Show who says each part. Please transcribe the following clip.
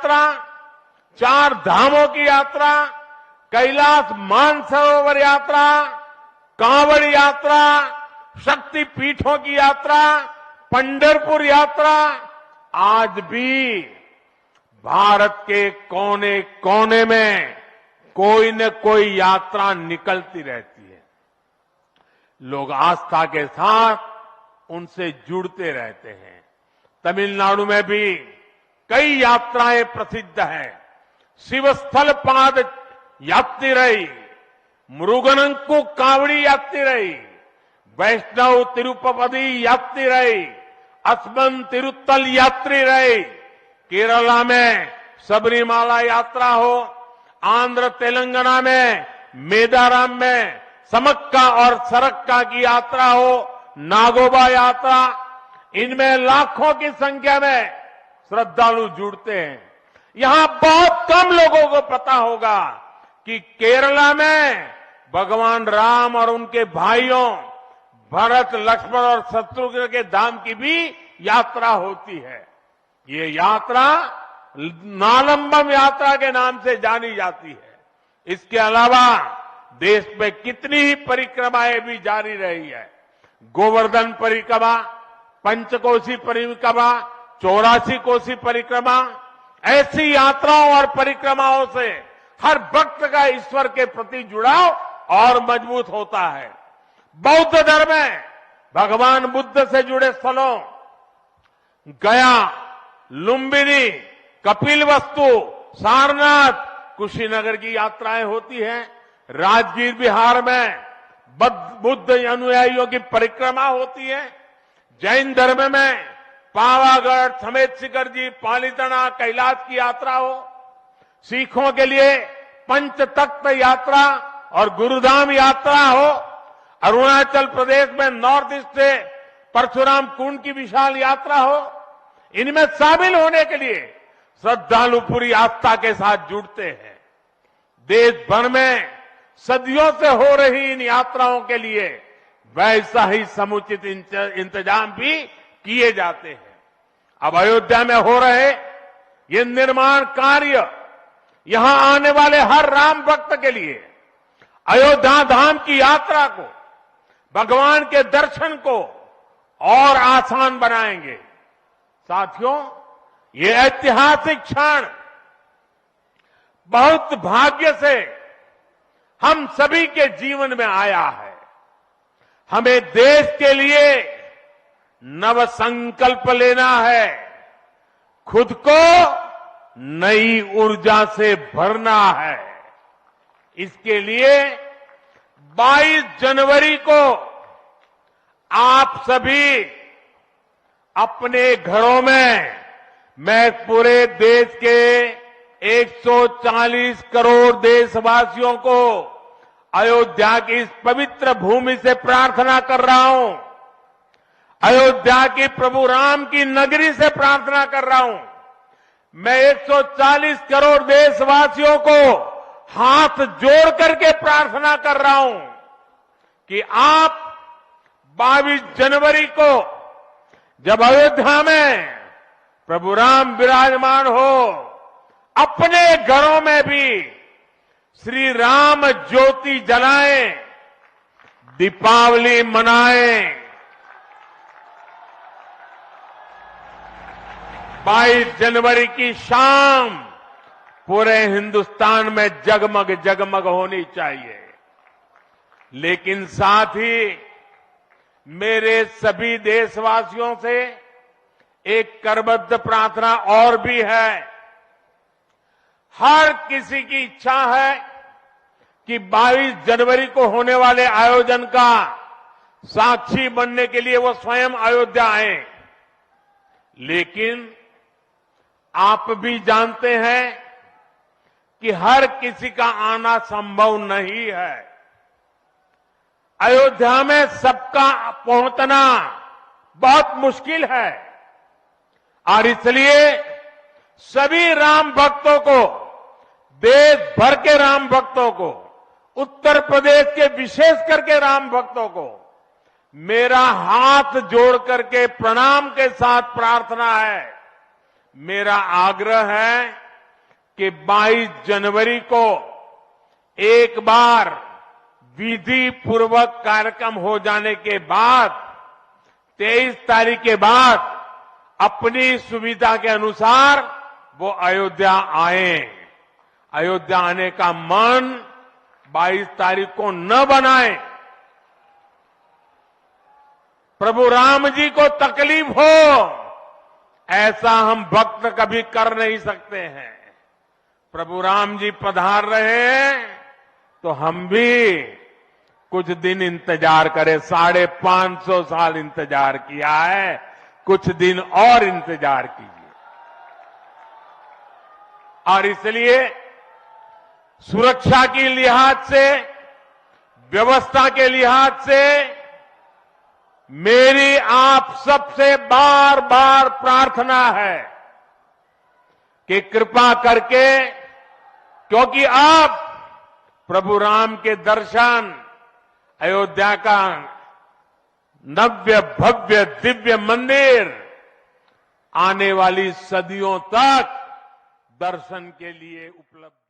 Speaker 1: यात्रा, 4 धामों की यात्रा, कैलाश मानसरोवर यात्रा, कांवड़ यात्रा, शक्ति पीठों की यात्रा, पंढरपुर यात्रा, आज भी भारत के कोने कोने में कोई न कोई यात्रा निकलती रहती है। लोग आस्था के साथ उनसे जुड़ते रहते हैं। तमिलनाडु में भी कई यात्राएं प्रसिद्ध हैं। शिवस्थल पाद यात्रिरई, मुरुगनंकु कावड़ी यात्रिरई, वैष्णव तिरुपति यात्रिरई, अस्मन तिरुत्तल यात्रिरई, केरला में सबरीमाला यात्रा हो, आंध्र तेलंगाना में मेदाराम में समक्का और सरक्का की यात्रा हो, नागोबा यात्रा, इनमें लाखों की संख्या में श्रद्धालु जुड़ते हैं। यहां बहुत कम लोगों को पता होगा कि केरला में भगवान राम और उनके भाइयों भरत, लक्ष्मण और शत्रुघ्न के धाम की भी यात्रा होती है। ये यात्रा नालंबम यात्रा के नाम से जानी जाती है। इसके अलावा देश में कितनी ही परिक्रमाएं भी जारी रही है। गोवर्धन परिक्रमा, पंचकोशी परिक्रमा, 84 कोसी परिक्रमा, ऐसी यात्राओं और परिक्रमाओं से हर भक्त का ईश्वर के प्रति जुड़ाव और मजबूत होता है। बौद्ध धर्म में भगवान बुद्ध से जुड़े स्थलों गया, लुम्बिनी, कपिलवस्तु, सारनाथ, कुशीनगर की यात्राएं होती हैं। राजगीर बिहार में बुद्ध अनुयायियों की परिक्रमा होती है। जैन धर्म में पावागढ़, समेत शिखर जी, पालीताना, कैलाश की यात्रा हो। सिखों के लिए पंच तख्त यात्रा और गुरुधाम यात्रा हो। अरुणाचल प्रदेश में नॉर्थ ईस्ट से परशुराम कुंड की विशाल यात्रा हो। इनमें शामिल होने के लिए श्रद्धालु पूरी आस्था के साथ जुड़ते हैं। देश भर में सदियों से हो रही इन यात्राओं के लिए वैसा ही समुचित इंतजाम भी किए जाते हैं। अब अयोध्या में हो रहे ये निर्माण कार्य यहां आने वाले हर राम भक्त के लिए अयोध्या धाम की यात्रा को, भगवान के दर्शन को और आसान बनाएंगे। साथियों, ये ऐतिहासिक क्षण बहुत भाग्य से हम सभी के जीवन में आया है। हमें देश के लिए नव संकल्प लेना है, खुद को नई ऊर्जा से भरना है। इसके लिए 22 जनवरी को आप सभी अपने घरों में, मैं पूरे देश के 140 करोड़ देशवासियों को अयोध्या की इस पवित्र भूमि से प्रार्थना कर रहा हूं। अयोध्या की प्रभु राम की नगरी से प्रार्थना कर रहा हूं। मैं 140 करोड़ देशवासियों को हाथ जोड़ करके प्रार्थना कर रहा हूं कि आप 22 जनवरी को जब अयोध्या में प्रभु राम विराजमान हो, अपने घरों में भी श्री राम ज्योति जलाएं, दीपावली मनाएं। 22 जनवरी की शाम पूरे हिंदुस्तान में जगमग जगमग होनी चाहिए। लेकिन साथ ही मेरे सभी देशवासियों से एक करबद्ध प्रार्थना और भी है। हर किसी की इच्छा है कि 22 जनवरी को होने वाले आयोजन का साक्षी बनने के लिए वो स्वयं अयोध्या आए। लेकिन आप भी जानते हैं कि हर किसी का आना संभव नहीं है। अयोध्या में सबका पहुंचना बहुत मुश्किल है और इसलिए सभी राम भक्तों को, देश भर के राम भक्तों को, उत्तर प्रदेश के विशेष करके राम भक्तों को मेरा हाथ जोड़ करके प्रणाम के साथ प्रार्थना है, मेरा आग्रह है कि 22 जनवरी को एक बार विधि पूर्वक कार्यक्रम हो जाने के बाद 23 तारीख के बाद अपनी सुविधा के अनुसार वो अयोध्या आए। अयोध्या आने का मन 22 तारीख को न बनाए। प्रभु राम जी को तकलीफ हो ऐसा हम भक्त कभी कर नहीं सकते हैं। प्रभु राम जी पधार रहे हैं तो हम भी कुछ दिन इंतजार करें। 550 साल इंतजार किया है, कुछ दिन और इंतजार कीजिए। और इसलिए सुरक्षा के लिहाज से, व्यवस्था के लिहाज से मेरी आप सबसे बार बार प्रार्थना है कि कृपा करके, क्योंकि अब प्रभु राम के दर्शन, अयोध्या का नव्य भव्य दिव्य मंदिर आने वाली सदियों तक दर्शन के लिए उपलब्ध